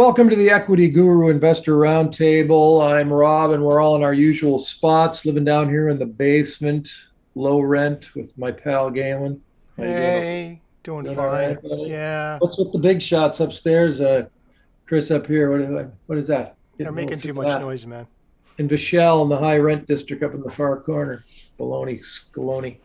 Welcome to the Equity.Guru Investor Roundtable. I'm Rob, and we're all in our usual spots, living down here in the basement, low rent, with my pal Galen. How you doing? Hey, doing Doing all right, fine. buddy? Yeah, What's with the big shots upstairs? Chris up here. What is that? they're Getting a little making too sick of much that. noise, man. In Vishel, in the high rent district up in the far corner. Baloney, scaloney.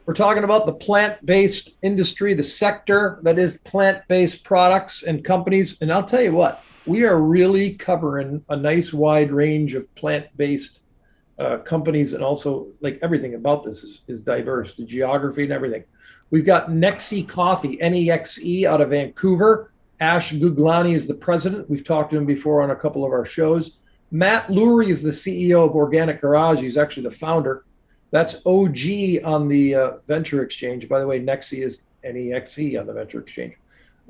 We're talking about the plant-based industry, the sector that is plant-based products and companies. And I'll tell you what, we are really covering a nice wide range of plant-based companies, and also like everything about this is diverse, the geography and everything. We've got Nexe Coffee, Nexe, out of Vancouver. Ash Guglani is the president. We've talked to him before on a couple of our shows. Matt Lurie is the CEO of Organic Garage. He's actually the founder. That's OG on the Venture Exchange. By the way, Nexe is Nexe on the Venture Exchange.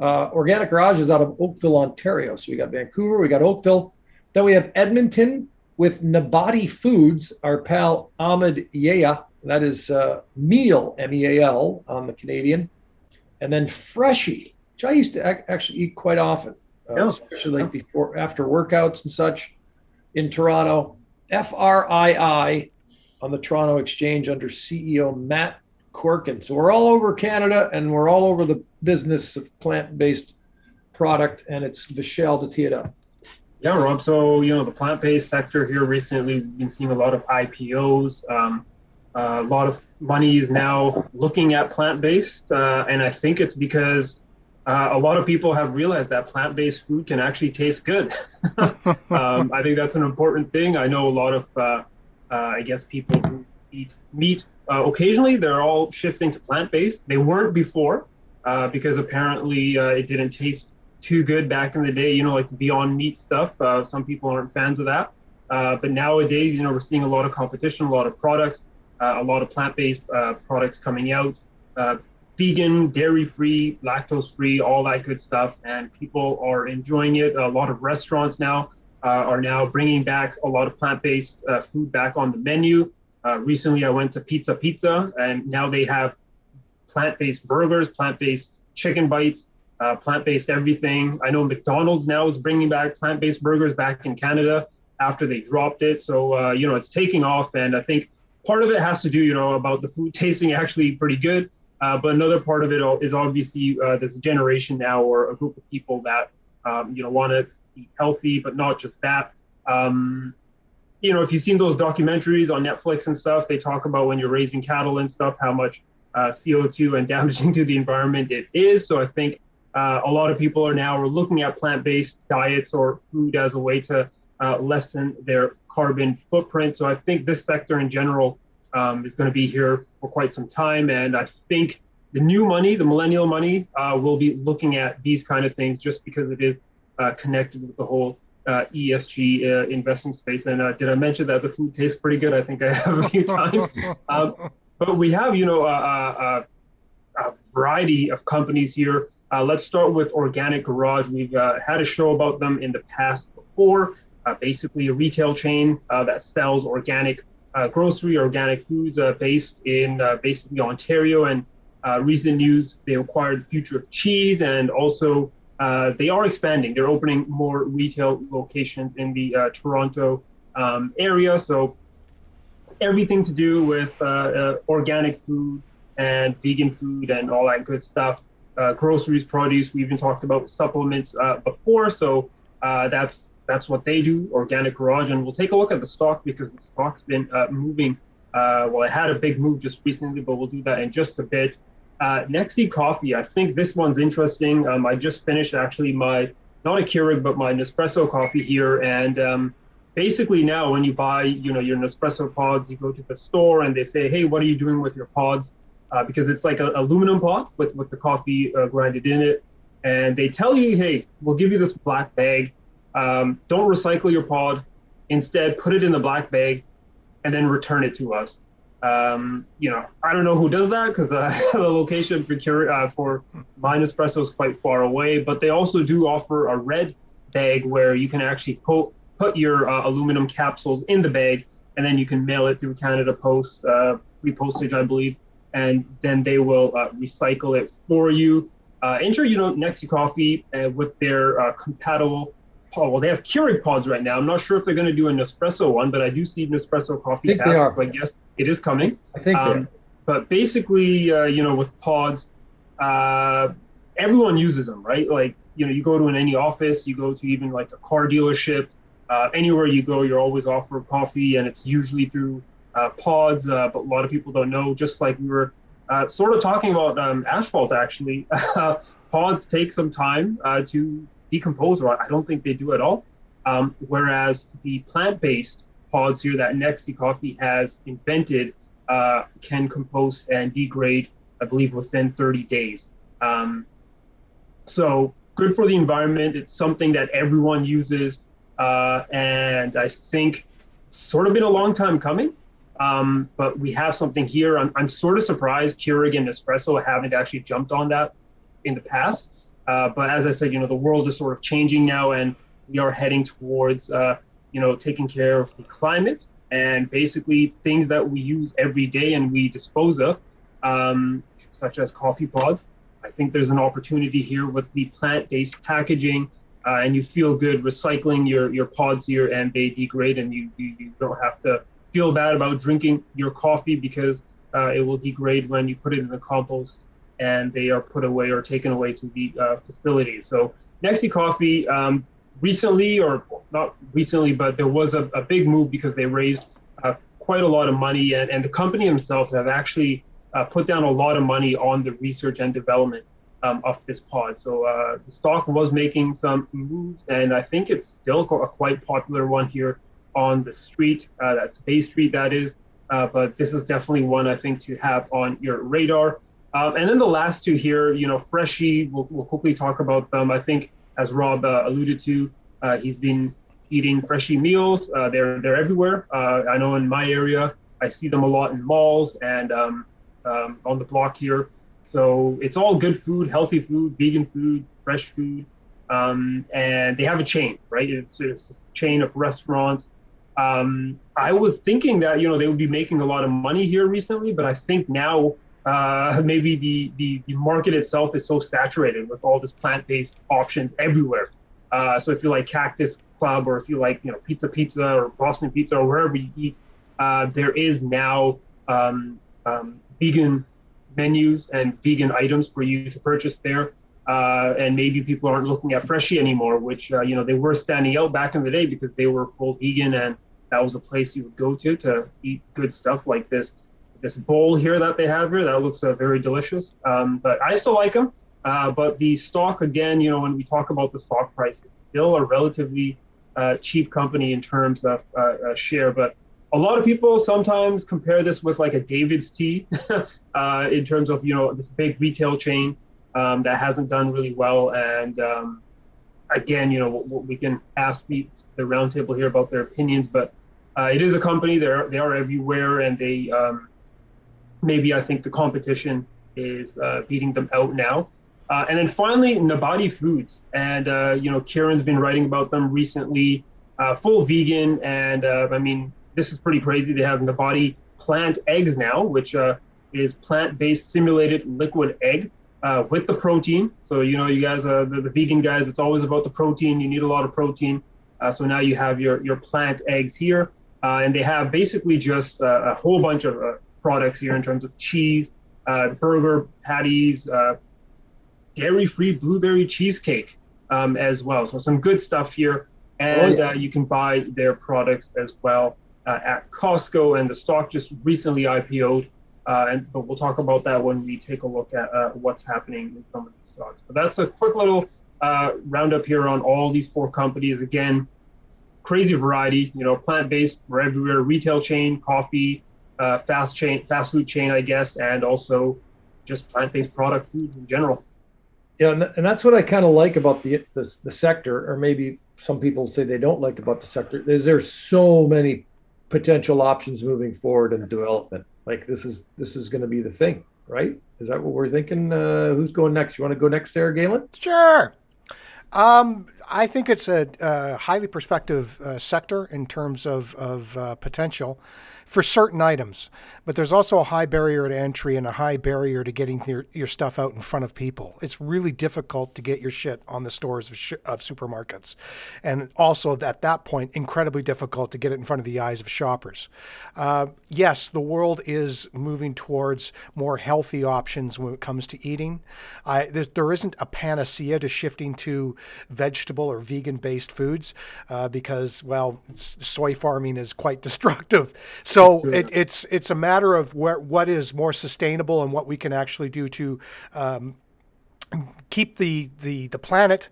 Organic Garage is out of Oakville, Ontario. So we got Vancouver, we got Oakville. Then we have Edmonton with Nabati Foods, our pal Ahmed Yeya. That is Meal, Meal on the Canadian. And then Freshie, which I used to actually eat quite often, especially like before, after workouts and such in Toronto. FRII on the Toronto Exchange under CEO Matt Corkin. So we're all over Canada, and we're all over the business of plant-based product, and it's Vishal to tee it up. Yeah, Rob. So, the plant-based sector here recently, we've been seeing a lot of IPOs. A lot of money is now looking at plant-based, and I think it's because a lot of people have realized that plant-based food can actually taste good. I think that's an important thing. I know a lot of, I guess, people who eat meat occasionally, they're all shifting to plant-based. They weren't before because apparently it didn't taste too good back in the day, like Beyond Meat stuff. Some people aren't fans of that. But nowadays, we're seeing a lot of competition, a lot of products, a lot of plant-based products coming out. Vegan, dairy-free, lactose-free, all that good stuff. And people are enjoying it. A lot of restaurants now are now bringing back a lot of plant-based food back on the menu. Recently, I went to Pizza, and now they have plant-based burgers, plant-based chicken bites, plant-based everything. I know McDonald's now is bringing back plant-based burgers back in Canada after they dropped it. So, it's taking off. And I think part of it has to do, about the food tasting actually pretty good. But another part of it is obviously this generation now, or a group of people that, want to eat healthy, but not just that. If you've seen those documentaries on Netflix and stuff, they talk about when you're raising cattle and stuff, how much CO2 and damaging to the environment it is. So I think a lot of people are looking at plant-based diets or food as a way to lessen their carbon footprint. So I think this sector in general is going to be here for quite some time. And I think the new money, the millennial money, will be looking at these kind of things just because it is connected with the whole ESG investing space. And did I mention that the food tastes pretty good? I think I have a few times. But we have, a variety of companies here. Let's start with Organic Garage. We've had a show about them in the past before. Basically a retail chain that sells organic grocery, organic foods based in basically Ontario. And recent news, they acquired Future of Cheese, and also they are expanding. They're opening more retail locations in the Toronto area. So everything to do with organic food and vegan food and all that good stuff. Groceries, produce, we even talked about supplements before. So that's what they do, Organic Garage. And we'll take a look at the stock because the stock's been moving. Well, it had a big move just recently, but we'll do that in just a bit. Nexe Coffee, I think this one's interesting. I just finished actually my, not a Keurig, but my Nespresso coffee here. And basically now when you buy, your Nespresso pods, you go to the store and they say, hey, what are you doing with your pods? Because it's like an aluminum pod with the coffee grinded in it. And they tell you, hey, we'll give you this black bag. Don't recycle your pod. Instead, put it in the black bag and then return it to us. I don't know who does that because the location for my Nespresso is quite far away, but they also do offer a red bag where you can actually put your aluminum capsules in the bag, and then you can mail it through Canada Post, free postage, I believe, and then they will recycle it for you. Enter, Nexe Coffee with their compatible well, they have Keurig pods right now. I'm not sure if they're going to do a Nespresso one, but I do see Nespresso coffee I think they tabs. are. So I guess it is coming. I think they are. But basically, with pods, uh, everyone uses them, right? Like, you go to any office, you go to even like a car dealership, anywhere you go, you're always offered coffee, and it's usually through pods. But a lot of people don't know. Just like we were sort of talking about asphalt, actually, pods take some time to decompose, or I don't think they do at all. Whereas the plant-based pods here that Nexi Coffee has invented can compost and degrade, I believe, within 30 days. Um, so good for the environment. It's something that everyone uses, and I think it's sort of been a long time coming. But we have something here. I'm sort of surprised Keurig and Nespresso haven't actually jumped on that in the past. But as I said, the world is sort of changing now, and we are heading towards, taking care of the climate and basically things that we use every day and we dispose of, such as coffee pods. I think there's an opportunity here with the plant-based packaging, and you feel good recycling your pods here, and they degrade, and you don't have to feel bad about drinking your coffee because it will degrade when you put it in the compost and they are put away or taken away to the facility. So Nexi Coffee recently, or not recently, but there was a big move because they raised quite a lot of money, and the company themselves have actually put down a lot of money on the research and development of this pod. So the stock was making some moves, and I think it's still a quite popular one here on the street. That's Bay Street, that is. But this is definitely one I think to have on your radar. And then the last two here, Freshie, we'll quickly talk about them. I think, as Rob alluded to, he's been eating Freshie meals. They're everywhere. I know in my area, I see them a lot in malls and on the block here. So it's all good food, healthy food, vegan food, fresh food. And they have a chain, right? It's a chain of restaurants. I was thinking that, they would be making a lot of money here recently, but I think now maybe the market itself is so saturated with all this plant-based options everywhere. So if you like Cactus Club, or if you like, Pizza or Boston Pizza, or wherever you eat, there is now vegan menus and vegan items for you to purchase there. And maybe people aren't looking at Freshie anymore, which, they were standing out back in the day because they were full vegan, and that was a place you would go to eat good stuff like this bowl here that they have here. That looks very delicious. But I still like them. But the stock, again, when we talk about the stock price, it's still a relatively cheap company in terms of share. But a lot of people sometimes compare this with like a David's.T in terms of, this big retail chain that hasn't done really well. And again, we can ask the roundtable here about their opinions, but it is a company. They are everywhere, and they maybe I think the competition is beating them out now. And then finally, Nabati Foods, and Kieran's been writing about them recently. Full vegan, and I mean, this is pretty crazy. They have Nabati plant eggs now, which is plant-based simulated liquid egg with the protein. So you guys, the vegan guys, it's always about the protein. You need a lot of protein. So now you have your plant eggs here, and they have basically just a whole bunch of products here in terms of cheese, burger patties, dairy-free blueberry cheesecake as well. So some good stuff here, and you can buy their products as well at Costco. And the stock just recently IPO'd, but we'll talk about that when we take a look at what's happening in some of these stocks. But that's a quick little roundup here on all these four companies. Again, crazy variety. Plant-based, we're everywhere. Retail chain, coffee, fast food chain, I guess, and also just plant-based product food in general. Yeah, and that's what I kind of like about the sector, or maybe some people say they don't like about the sector, is there's so many potential options moving forward in development. Like this is going to be the thing, right? Is that what we're thinking? Who's going next? You want to go next there, Galen? Sure. I think it's a highly prospective sector in terms of potential for certain items, but there's also a high barrier to entry and a high barrier to getting your stuff out in front of people. It's really difficult to get your shit on the stores of supermarkets, and also at that point, incredibly difficult to get it in front of the eyes of shoppers. Yes, the world is moving towards more healthy options when it comes to eating. There isn't a panacea to shifting to vegetable or vegan-based foods because, well, soy farming is quite destructive. So it's a matter of what is more sustainable and what we can actually do to keep the planet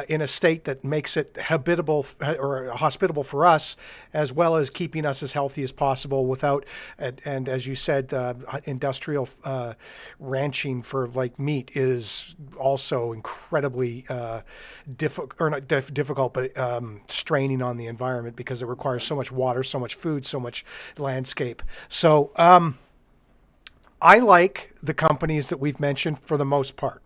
in a state that makes it habitable or hospitable for us, as well as keeping us as healthy as possible without, and as you said, industrial ranching for like meat is also incredibly difficult, but straining on the environment because it requires so much water, so much food, so much landscape. So I like the companies that we've mentioned for the most part.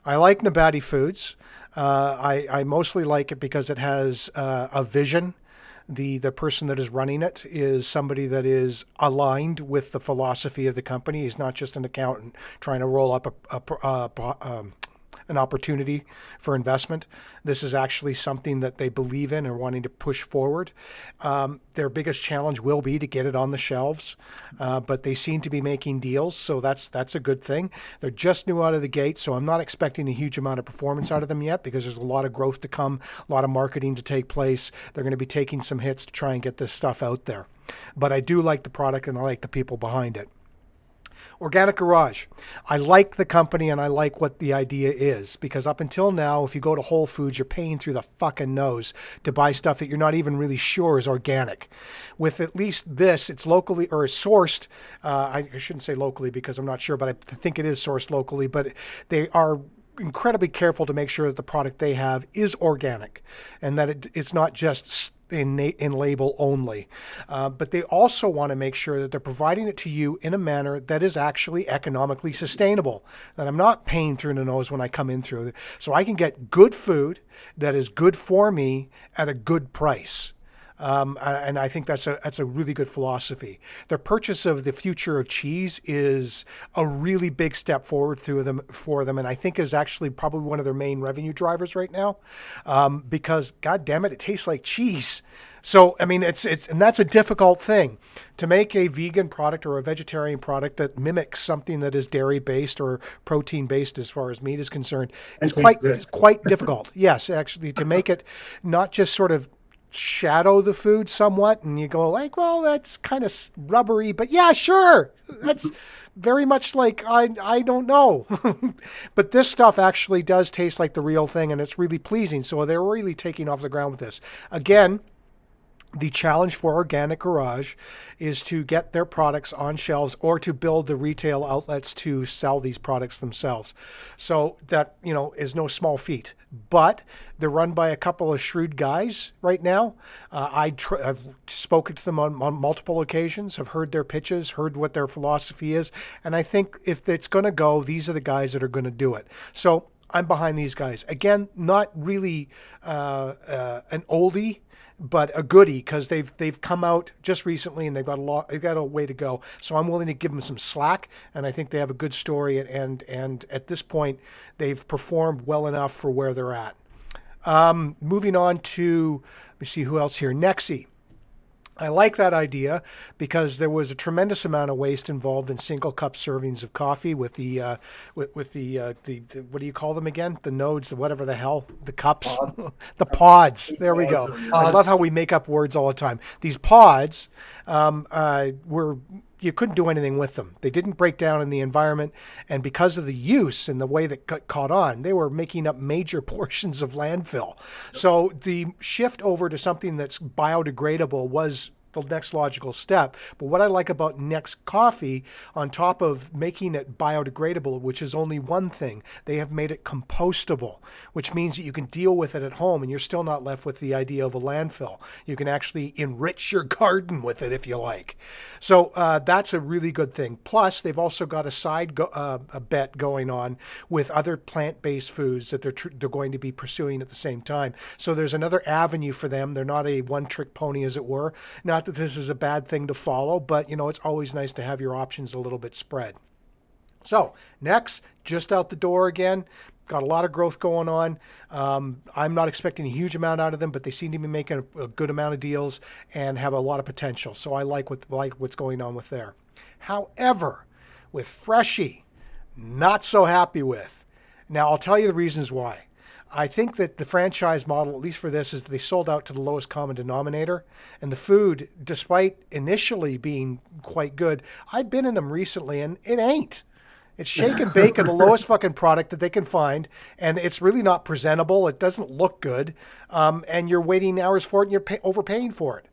I like Nabati Foods. I mostly like it because it has a vision. The person that is running it is somebody that is aligned with the philosophy of the company. He's not just an accountant trying to roll up an opportunity for investment. This is actually something that they believe in and wanting to push forward. Their biggest challenge will be to get it on the shelves, but they seem to be making deals, so that's a good thing. They're just new out of the gate, so I'm not expecting a huge amount of performance out of them yet because there's a lot of growth to come, a lot of marketing to take place. They're going to be taking some hits to try and get this stuff out there. But I do like the product and I like the people behind it. Organic Garage. I like the company and I like what the idea is because up until now, if you go to Whole Foods, you're paying through the fucking nose to buy stuff that you're not even really sure is organic. With at least this, it's locally or is sourced. I shouldn't say locally because I'm not sure, but I think it is sourced locally. But they are incredibly careful to make sure that the product they have is organic and that it's not just in label only. But they also want to make sure that they're providing it to you in a manner that is actually economically sustainable, that I'm not paying through the nose when I come in through. So I can get good food that is good for me at a good price. And I think that's a really good philosophy. Their purchase of the future of cheese is a really big step forward for them, and I think is actually probably one of their main revenue drivers right now, because God damn it, it tastes like cheese. So I mean, it's and that's a difficult thing to make a vegan product or a vegetarian product that mimics something that is dairy based or protein based as far as meat is concerned. It's quite difficult. Yes, actually, to make it not just sort of shadow the food somewhat and you go like, well, that's kind of rubbery, but yeah, sure, that's very much like I don't know. But this stuff actually does taste like the real thing and it's really pleasing, so they're really taking off the ground with this. Again, the challenge for Organic Garage is to get their products on shelves or to build the retail outlets to sell these products themselves. So that, is no small feat. But they're run by a couple of shrewd guys right now. I've spoken to them on multiple occasions, have heard their pitches, heard what their philosophy is. And I think if it's going to go, these are the guys that are going to do it. So I'm behind these guys. Again, not really an oldie, but a goodie because they've come out just recently and they've got a way to go. So I'm willing to give them some slack, and I think they have a good story. And at this point, they've performed well enough for where they're at. Moving on to, let me see who else here. Nexi. I like that idea because there was a tremendous amount of waste involved in single cup servings of coffee with the what do you call them again? The nodes, whatever the hell, the cups, the pods. There we go. I love how we make up words all the time. These pods you couldn't do anything with them. They didn't break down in the environment, and because of the use and the way that caught on, they were making up major portions of landfill. So the shift over to something that's biodegradable was the next logical step. But what I like about Next Coffee, on top of making it biodegradable, which is only one thing, they have made it compostable, which means that you can deal with it at home and you're still not left with the idea of a landfill. You can actually enrich your garden with it if you like. So that's a really good thing. Plus, they've also got a bet going on with other plant-based foods that they're going to be pursuing at the same time. So there's another avenue for them. They're not a one-trick pony, as it were. Not that this is a bad thing to follow, but it's always nice to have your options a little bit spread. So next, just out the door again. Got a lot of growth going on. I'm not expecting a huge amount out of them, but they seem to be making a good amount of deals and have a lot of potential. So I like what's going on with there. However, with Freshie, not so happy with. Now, I'll tell you the reasons why. I think that the franchise model, at least for this, is they sold out to the lowest common denominator. And the food, despite initially being quite good, I've been in them recently and it ain't. It's shake and bake at the lowest fucking product that they can find. And it's really not presentable. It doesn't look good. And you're waiting hours for it and you're overpaying for it.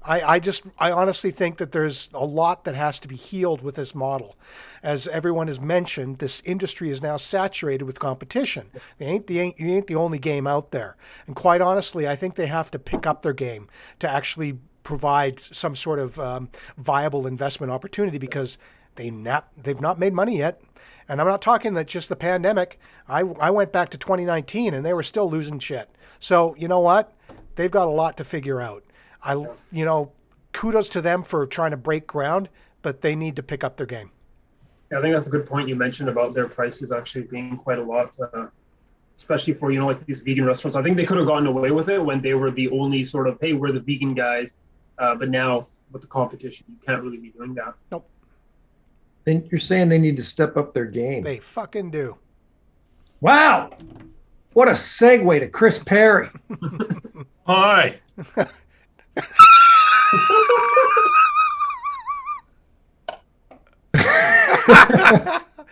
I honestly think that there's a lot that has to be healed with this model. As everyone has mentioned, this industry is now saturated with competition. You ain't the only game out there. And quite honestly, I think they have to pick up their game to actually provide some sort of viable investment opportunity, because they've not made money yet. And I'm not talking that just the pandemic. I went back to 2019 and they were still losing shit. So you know what? They've got a lot to figure out. Kudos to them for trying to break ground, but they need to pick up their game. Yeah, I think that's a good point you mentioned about their prices actually being quite a lot, especially for, like these vegan restaurants. I think they could have gotten away with it when they were the only sort of, hey, we're the vegan guys. But now with the competition, you can't really be doing that. Nope. Then you're saying they need to step up their game. They fucking do. Wow. What a segue to Chris Perry. Hi.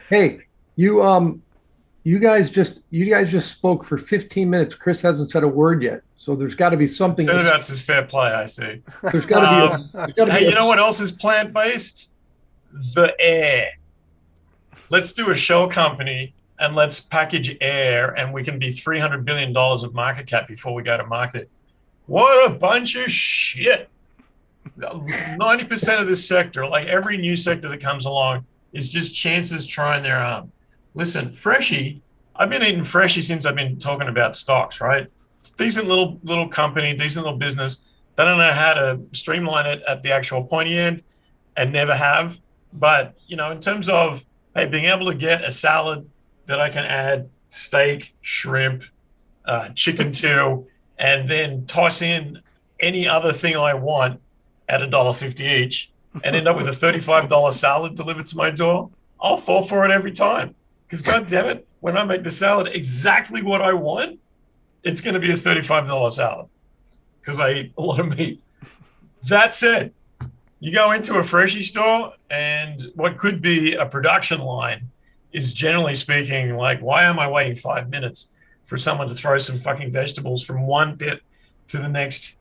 Hey, you guys just spoke for 15 minutes. Chris hasn't said a word yet, so there's got to be something. So that's his fair play, I see. There's got to be. Hey, you know what else is plant-based? The air. Let's do a shell company and let's package air, and we can be $300 billion of market cap before we go to market. What a bunch of shit. 90% of this sector, like every new sector that comes along, is just chances trying their arm. Listen, Freshie, I've been eating Freshie since I've been talking about stocks, right? It's a decent little company, decent little business. They don't know how to streamline it at the actual pointy end, and never have. But, in terms of, hey, being able to get a salad that I can add steak, shrimp, chicken to, and then toss in any other thing I want at $1.50 each and end up with a $35 salad delivered to my door, I'll fall for it every time. Because God damn it, when I make the salad exactly what I want, it's going to be a $35 salad because I eat a lot of meat. That said, you go into a Freshie store and what could be a production line is, generally speaking, like, why am I waiting 5 minutes for someone to throw some fucking vegetables from one bit to the next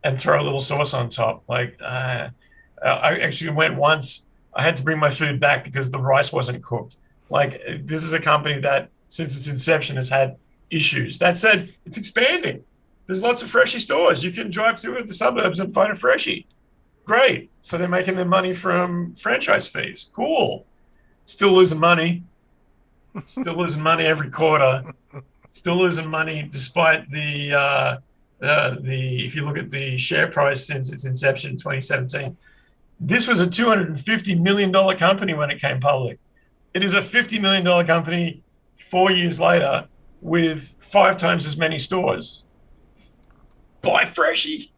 and throw a little sauce on top? Like, I actually went once. I had to bring my food back because the rice wasn't cooked. Like, this is a company that, since its inception, has had issues. That said, it's expanding. There's lots of Freshie stores. You can drive through the suburbs and find a Freshie. Great. So they're making their money from franchise fees. Cool. Still losing money. Still losing money every quarter. Still losing money despite the if you look at the share price since its inception in 2017. This was a $250 million company when it came public. It is a $50 million company 4 years later with 5 times as many stores. Buy Freshie.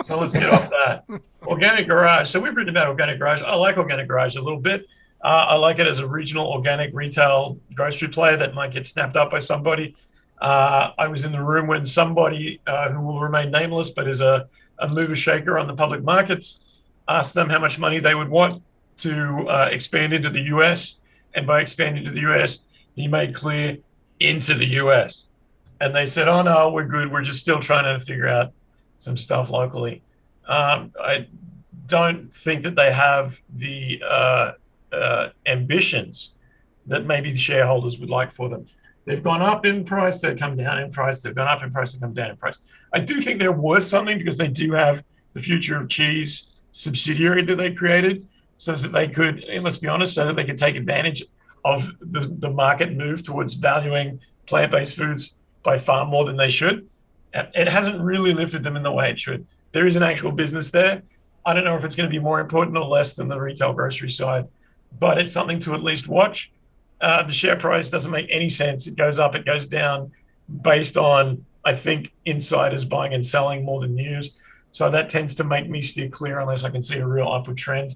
So let's get off that. Organic Garage. So we've written about Organic Garage. I like Organic Garage a little bit. I like it as a regional organic retail grocery player that might get snapped up by somebody. I was in the room when somebody who will remain nameless but is a mover shaker on the public markets asked them how much money they would want to expand into the US. And by expand into the US, he made clear into the US. And they said, oh, no, we're good. We're just still trying to figure out some stuff locally. I don't think that they have the ambitions that maybe the shareholders would like for them. They've gone up in price, they've come down in price, they've gone up in price, they've come down in price. I do think they're worth something because they do have the Future of Cheese subsidiary that they created so that they could, and let's be honest, so that they could take advantage of the market move towards valuing plant-based foods by far more than they should. It hasn't really lifted them in the way it should. There is an actual business there. I don't know if it's going to be more important or less than the retail grocery side, but it's something to at least watch. The share price doesn't make any sense. It goes up, it goes down based on, I think, insiders buying and selling more than news. So that tends to make me steer clear unless I can see a real upward trend.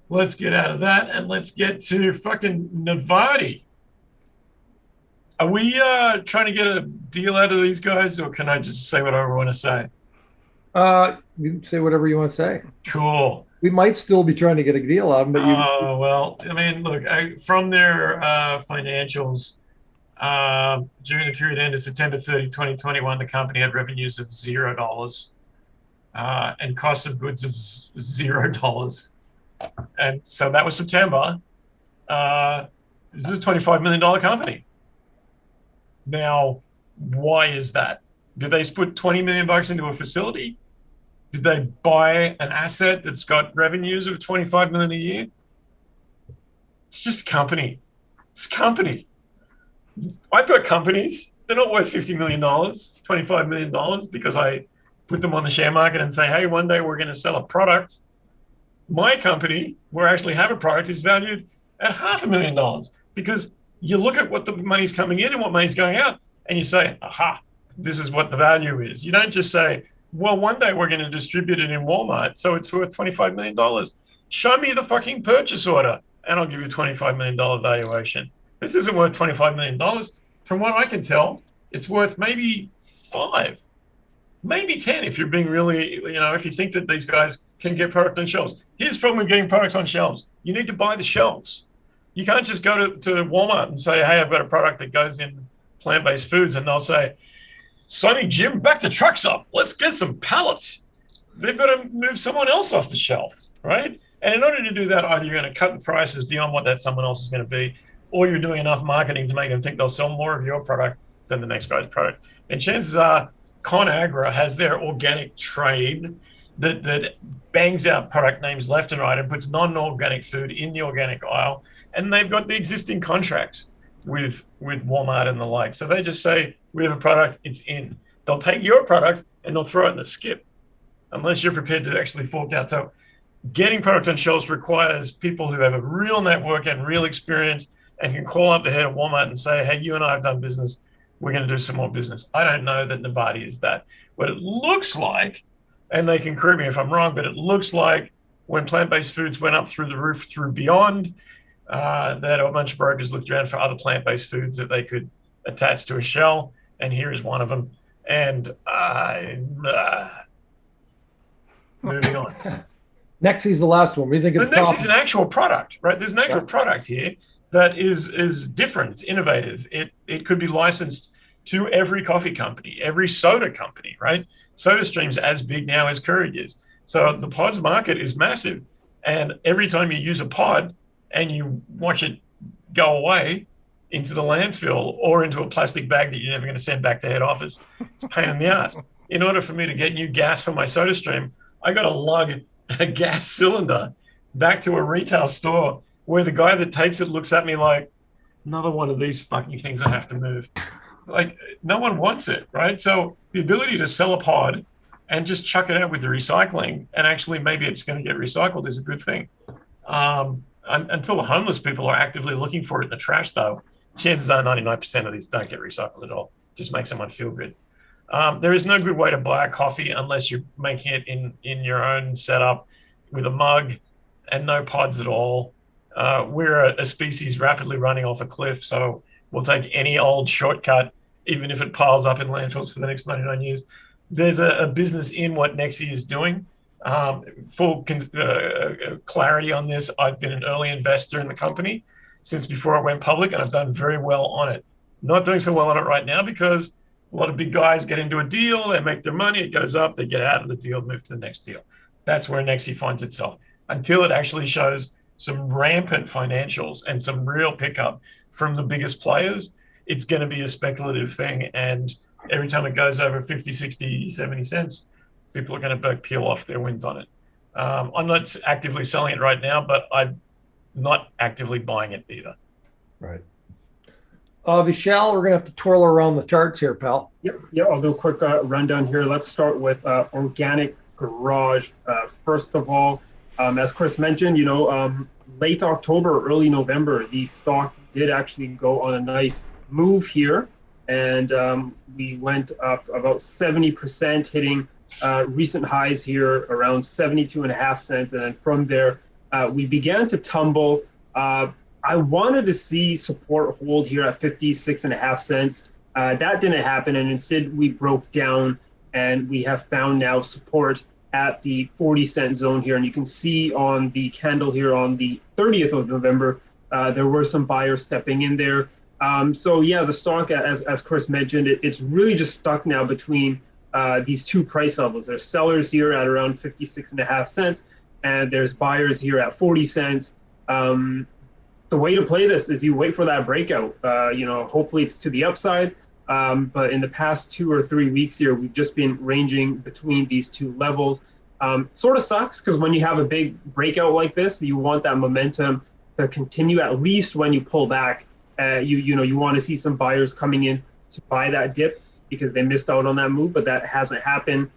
Let's get out of that and let's get to fucking Novarti. Are we trying to get a deal out of these guys, or can I just say whatever I want to say? You can say whatever you want to say. Cool. We might still be trying to get a deal out of them, but Oh, well, I mean, look, from their financials, during the period ended September 30, 2021, the company had revenues of $0 and costs of goods of $0. And so that was September. This is a $25 million company. Now, why is that? Did they put $20 million into a facility? Did they buy an asset that's got revenues of $25 million a year? It's just a company. It's a company. I've got companies. They're not worth $50 million, $25 million because I put them on the share market and say, hey, one day we're going to sell a product. My company, where I actually have a product, is valued at $500,000 because you look at what the money's coming in and what money's going out, and you say, aha, this is what the value is. You don't just say, well, one day we're going to distribute it in Walmart, so it's worth $25 million. Show me the fucking purchase order, and I'll give you a $25 million valuation. This isn't worth $25 million. From what I can tell, it's worth maybe 5, maybe 10 if you're being really, if you think that these guys can get product on shelves. Here's the problem with getting products on shelves. You need to buy the shelves. You can't just go to Walmart and say, hey, I've got a product that goes in plant-based foods, and they'll say, Sonny Jim, back the trucks up. Let's get some pallets. They've got to move someone else off the shelf, right? And in order to do that, either you're going to cut the prices beyond what that someone else is going to be, or you're doing enough marketing to make them think they'll sell more of your product than the next guy's product. And chances are ConAgra has their organic trade that bangs out product names left and right and puts non-organic food in the organic aisle. And they've got the existing contracts with Walmart and the like. So they just say, we have a product, it's in. They'll take your product and they'll throw it in the skip unless you're prepared to actually fork out. So getting product on shelves requires people who have a real network and real experience and can call up the head of Walmart and say, hey, you and I have done business. We're going to do some more business. I don't know that Novarti is that. What it looks like, and they can correct me if I'm wrong, but it looks like when plant-based foods went up through the roof through Beyond, that a bunch of brokers looked around for other plant-based foods that they could attach to a shell, and here is one of them. And moving on. Nexi's the last one. What do you think of the Nexi's an actual product, right? There's an actual product here that is different. It's innovative. It could be licensed to every coffee company, every soda company, right? SodaStream's as big now as Keurig is. So the pods market is massive. And every time you use a pod and you watch it go away into the landfill or into a plastic bag that you're never going to send back to head office, it's a pain in the ass. In order for me to get new gas for my SodaStream, I got to lug a gas cylinder back to a retail store where the guy that takes it looks at me like, another one of these fucking things I have to move. Like, no one wants it, right? So the ability to sell a pod and just chuck it out with the recycling, and actually maybe it's going to get recycled, is a good thing. Until the homeless people are actively looking for it in the trash, though, chances are 99% of these don't get recycled at all. Just make someone feel good. There is no good way to buy a coffee unless you're making it in your own setup with a mug and no pods at all. We're a species rapidly running off a cliff, so we'll take any old shortcut, even if it piles up in landfills for the next 99 years. There's a business in what Nexi is doing. Full clarity on this, I've been an early investor in the company since before it went public, and I've done very well on it. Not doing so well on it right now because A lot of big guys get into a deal, they make their money, it goes up, they get out of the deal, move to the next deal. That's where Nexi finds itself until it actually shows some rampant financials and some real pickup from the biggest players. It's going to be a speculative thing. And every time it goes over 50, 60, 70 cents, people are going to peel off their wins on it. I'm not actively selling it right now, but I'm not actively buying it either. Right. Vishal, we're going to have to twirl around the charts here, pal. Yep. Yeah, I'll do a quick rundown here. Let's start with Organic Garage. First of all, as Chris mentioned, late October, early November, the stock did actually go on a nice move here. And we went up about 70%, hitting recent highs here around 72.5 cents. And then from there, we began to tumble. I wanted to see support hold here at 56.5 cents. That didn't happen, and instead we broke down, and we have found now support at the 40-cent zone here. And you can see on the candle here on the 30th of November, there were some buyers stepping in there. So yeah, the stock, as Chris mentioned, it's really just stuck now between these two price levels. There's sellers here at around 56.5 cents, and there's buyers here at 40 cents. The way to play this is you wait for that breakout. Hopefully it's to the upside. But in the past 2 or 3 weeks here, we've just been ranging between these two levels. Sort of sucks because when you have a big breakout like this, you want that momentum to continue at least when you pull back. You want to see some buyers coming in to buy that dip because they missed out on that move, but that hasn't happened.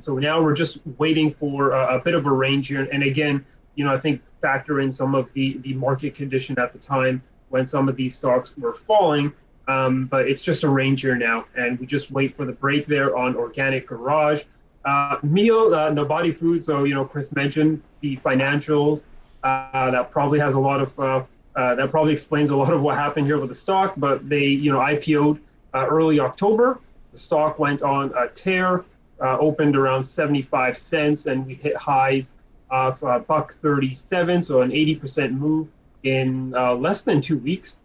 So now we're just waiting for a bit of a range here. And again, I think factor in some of the market condition at the time when some of these stocks were falling. But it's just a range here now, and we just wait for the break there on Organic Garage. Meal, Nobody Food. So, Chris mentioned the financials. That probably has a lot of, that probably explains a lot of what happened here with the stock, but they, IPO'd early October. The stock went on a tear, opened around 75 cents, and we hit highs of $1.37, so an 80% move in less than 2 weeks.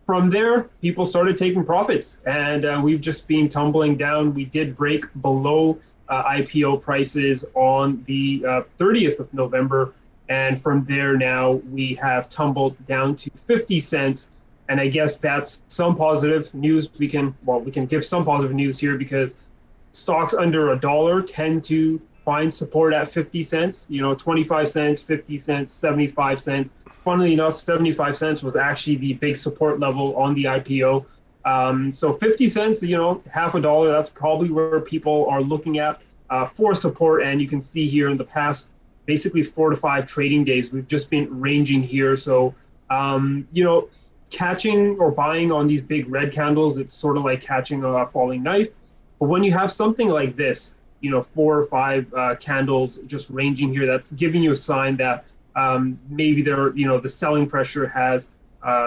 From there, people started taking profits, and we've just been tumbling down. We did break below IPO prices on the 30th of November, and from there now we have tumbled down to 50 cents. And I guess that's some positive news. We can give some positive news here because stocks under $1 tend to find support at 50 cents, 25 cents, 50 cents, 75 cents. Funnily enough, 75 cents was actually the big support level on the IPO. So 50 cents, half a dollar, that's probably where people are looking at for support. And you can see here in the past, basically 4 to 5 trading days, we've just been ranging here. So, catching or buying on these big red candles, it's sort of like catching a falling knife. But when you have something like this, 4 or 5 candles just ranging here, that's giving you a sign that maybe the selling pressure has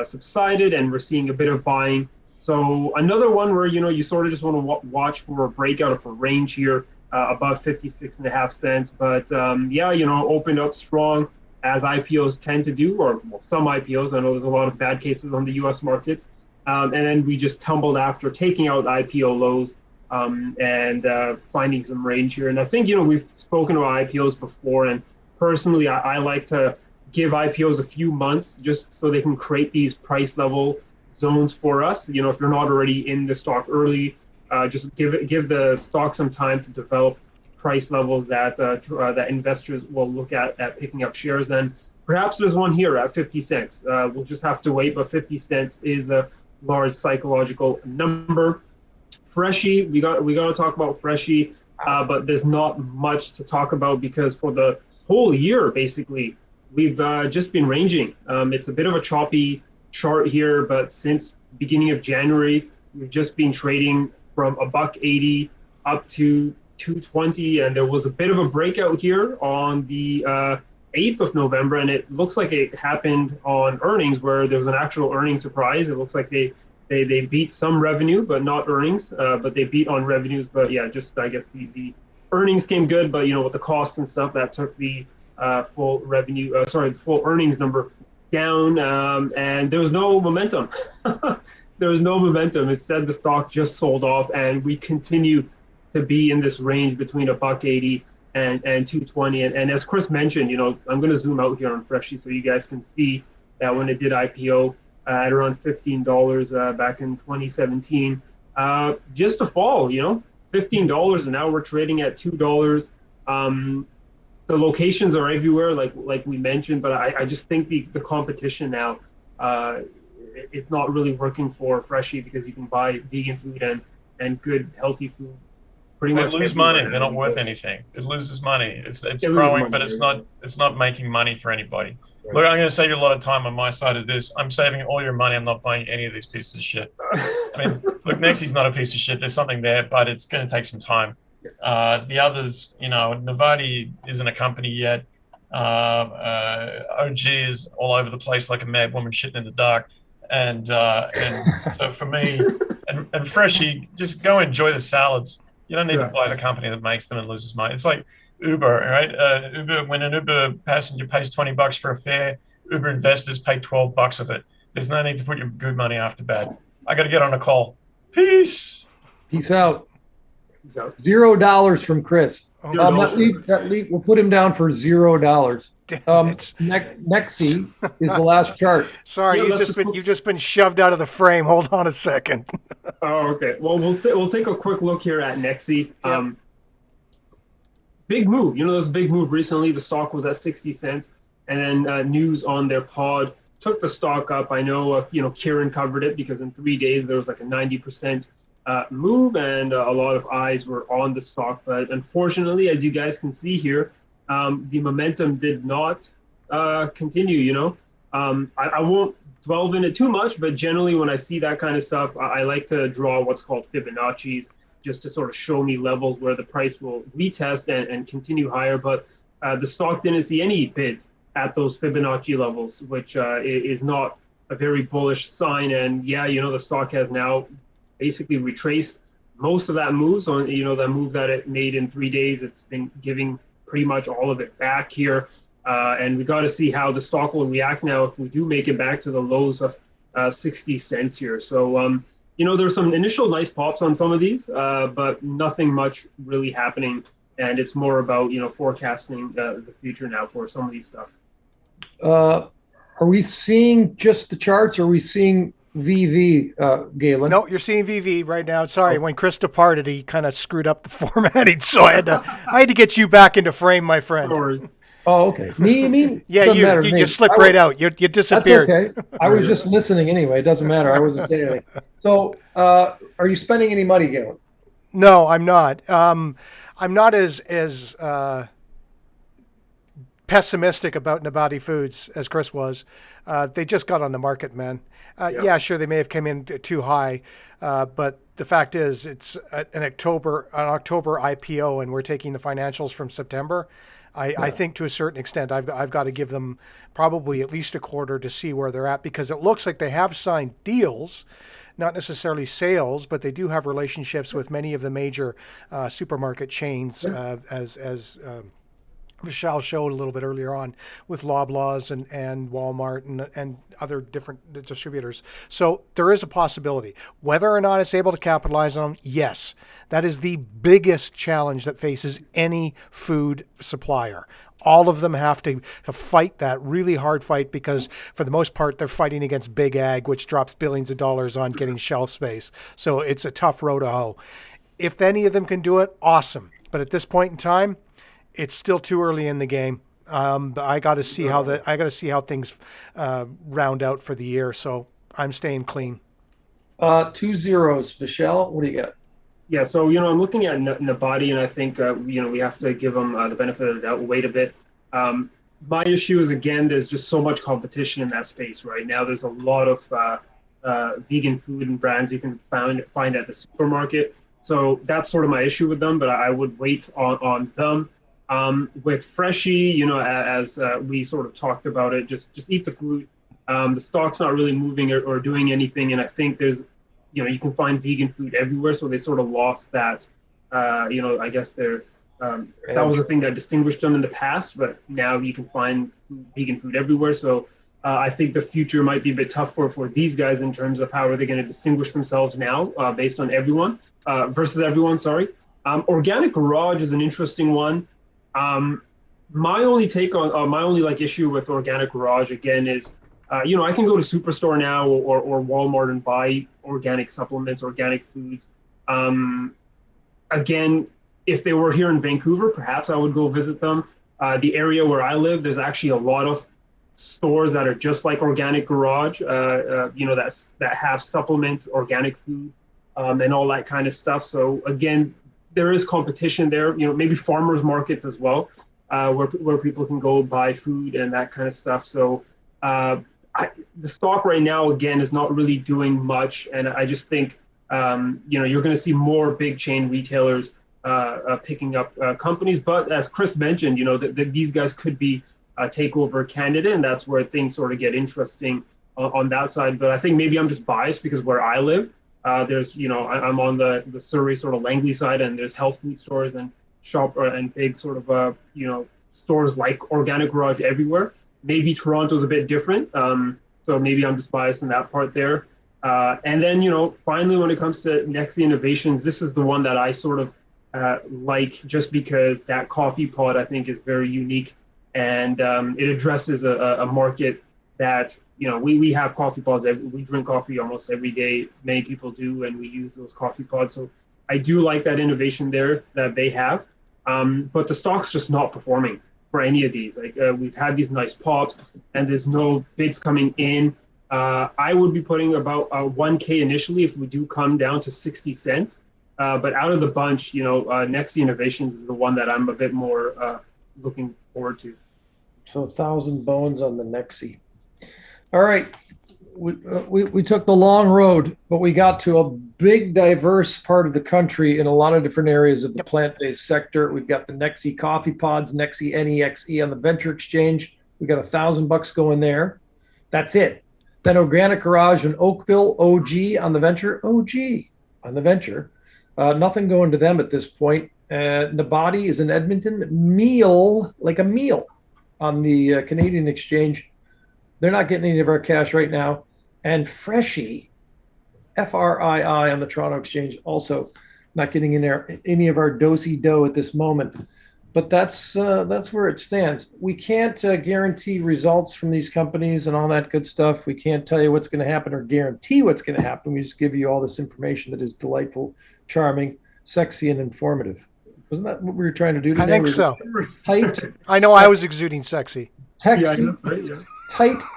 subsided and we're seeing a bit of buying. So another one where, you sort of just want to watch for a breakout of a range here above 56.5 cents. But opened up strong as IPOs tend to do, or some IPOs. I know there's a lot of bad cases on the US markets. And then we just tumbled after taking out IPO lows and finding some range here. And I think, we've spoken about IPOs before, and personally, I like to give IPOs a few months just so they can create these price level zones for us. If you're not already in the stock early, just give the stock some time to develop price levels that that investors will look at picking up shares. And perhaps there's one here at 50 cents. We'll just have to wait, but 50 cents is a large psychological number. Freshie, we got to talk about Freshie, but there's not much to talk about because for the whole year, basically, we've just been ranging. It's a bit of a choppy chart here, but since beginning of January, we've just been trading from $1.80 up to $2.20, and there was a bit of a breakout here on the 8th of November, and it looks like it happened on earnings where there was an actual earnings surprise. It looks like they beat some revenue, but not earnings, but they beat on revenues. But yeah, just I guess the earnings came good, but with the costs and stuff, that took the full earnings number down, and there was no momentum. there was no momentum. Instead, the stock just sold off, and we continue to be in this range between a buck 80 and 220. And as Chris mentioned, I'm going to zoom out here on Freshly so you guys can see that when it did IPO at around $15 back in 2017, just a fall, $15, and now we're trading at $2. The locations are everywhere, like we mentioned, but I just think the competition now is not really working for Freshly because you can buy vegan food and good healthy food pretty They much lose everywhere money. now. They're not worth anything. It loses money. It's It loses growing, money, but it's not making money for anybody. Look, I'm going to save you a lot of time on my side of this. I'm saving all your money. I'm not buying any of these pieces of shit. I mean, look, Nexi's not a piece of shit. There's something there, but it's going to take some time. The others, Novarti isn't a company yet. OG is all over the place like a mad woman shitting in the dark. And so for me, and Freshly, just go enjoy the salads. You don't need to buy the company that makes them and loses money. It's like Uber, right? Uber, when an Uber passenger pays $20 for a fare, Uber investors pay $12 of it. There's no need to put your good money after bad. I got to get on a call. Peace. Peace out. $0 from Chris. That lead, we'll put him down for $0. Nexi is the last chart. Sorry, you've just been shoved out of the frame. Hold on a second. Oh, okay. Well, we'll take a quick look here at Nexi. Yep. Big move. There was a big move recently. The stock was at 60 cents, and then news on their pod took the stock up. I know, Kieran covered it because in 3 days there was like a 90% move, and a lot of eyes were on the stock. But unfortunately, as you guys can see here, the momentum did not continue. I won't delve in it too much, but generally when I see that kind of stuff, I like to draw what's called Fibonacci's just to sort of show me levels where the price will retest and continue higher. But the stock didn't see any bids at those Fibonacci levels, which is not a very bullish sign. And the stock has now basically retraced most of that moves on, that move that it made in 3 days. It's been giving pretty much all of it back here. And we got to see how the stock will react now if we do make it back to the lows of 60 cents here. So, there's some initial nice pops on some of these, but nothing much really happening. And it's more about, forecasting the future now for some of these stuff. Are we seeing just the charts? Or are we seeing VV, Galen? No, you're seeing VV right now. Sorry, when Chris departed, he kind of screwed up the formatting, so I had to get you back into frame, my friend. Sorry. Oh, okay. Me? Yeah, you slipped right out. You disappeared. That's okay. I was just listening anyway. It doesn't matter. I wasn't saying anything. So, are you spending any money, Galen? No, I'm not. I'm not as pessimistic about Nabati Foods as Chris was. They just got on the market, man. Yeah, sure, they may have come in too high, but the fact is, it's an October IPO, and we're taking the financials from September. I think to a certain extent, I've got to give them probably at least a quarter to see where they're at, because it looks like they have signed deals, not necessarily sales, but they do have relationships with many of the major supermarket chains, as Michelle showed a little bit earlier on with Loblaws and Walmart and other different distributors. So there is a possibility. Whether or not it's able to capitalize on them, yes. That is the biggest challenge that faces any food supplier. All of them have to fight that really hard fight, because for the most part, they're fighting against big ag, which drops billions of dollars on getting shelf space. So it's a tough row to hoe. If any of them can do it, awesome. But at this point in time, it's still too early in the game. I got to see how things round out for the year. So I'm staying clean. 2 zeros. Michelle, what do you got? Yeah, so I'm looking at Nabati, and I think we have to give them the benefit of the doubt. Wait a bit. My issue is, again, there's just so much competition in that space right now. There's a lot of vegan food and brands you can find at the supermarket. So that's sort of my issue with them. But I would wait on them. With Freshly, as we sort of talked about it, just eat the food. The stock's not really moving or doing anything, and I think there's, you can find vegan food everywhere, so they sort of lost that. I guess that was the thing that distinguished them in the past, but now you can find vegan food everywhere. So I think the future might be a bit tough for these guys in terms of how are they going to distinguish themselves now based on everyone versus everyone. Sorry. Organic Garage is an interesting one. My only take on my only like issue with Organic Garage again is, I can go to Superstore now or Walmart and buy organic supplements, organic foods. Again, if they were here in Vancouver, perhaps I would go visit them. The area where I live, there's actually a lot of stores that are just like Organic Garage, that have supplements, organic food, and all that kind of stuff. So again, there is competition there. Maybe farmers markets as well, where people can go buy food and that kind of stuff. So the stock right now again is not really doing much, and I just think you're going to see more big chain retailers picking up companies. But as Chris mentioned, these guys could be a takeover candidate, and that's where things sort of get interesting on that side. But I think maybe I'm just biased because where I live, there's, I'm on the Surrey sort of Langley side, and there's health food stores and shop and big sort of, stores like Organic Garage everywhere. Maybe Toronto's a bit different. So maybe I'm just biased in that part there. And then, finally, when it comes to Nexi Innovations, this is the one that I sort of like, just because that coffee pod, I think, is very unique. And it addresses a market that, we have coffee pods. We drink coffee almost every day. Many people do, and we use those coffee pods. So I do like that innovation there that they have. But the stock's just not performing for any of these. Like we've had these nice pops, and there's no bids coming in. I would be putting about 1K initially if we do come down to 60 cents. But out of the bunch, Nexi Innovations is the one that I'm a bit more looking forward to. So 1,000 bones on the Nexi. All right. We took the long road, but we got to a big, diverse part of the country in a lot of different areas of the plant-based sector. We've got the Nexi coffee pods, Nexi NEXE on the Venture Exchange. We got $1,000 going there. That's it. Then Organic Garage in Oakville, OG on the Venture. Nothing going to them at this point. Nabati is in Edmonton. Meal, like a meal, on the Canadian Exchange. They're not getting any of our cash right now. And Freshie, FRII on the Toronto Exchange, also not getting in there any of our do-si-do at this moment. But that's where it stands. We can't guarantee results from these companies and all that good stuff. We can't tell you what's going to happen or guarantee what's going to happen. We just give you all this information that is delightful, charming, sexy, and informative. Wasn't that what we were trying to do today? I think so. Tight. I know I was exuding sexy. Tight,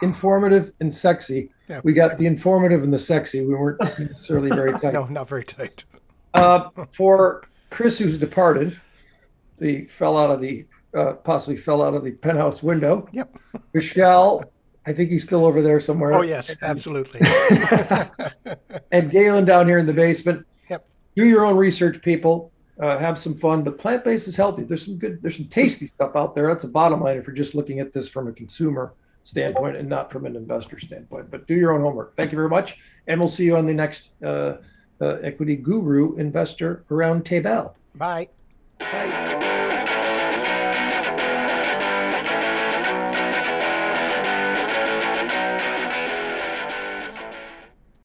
informative, and sexy. Yeah. We got the informative and the sexy. We weren't necessarily very tight. No, not very tight. For Chris, who's departed, possibly fell out of the penthouse window. Yep. Michelle, I think he's still over there somewhere. Oh, yes, absolutely. And Galen down here in the basement. Yep. Do your own research, people. Have some fun, but plant-based is healthy. There's some tasty stuff out there. That's a bottom line if you're just looking at this from a consumer standpoint and not from an investor standpoint. But do your own homework. Thank you very much, and we'll see you on the next Equity Guru Investor Roundtable. Bye. Bye.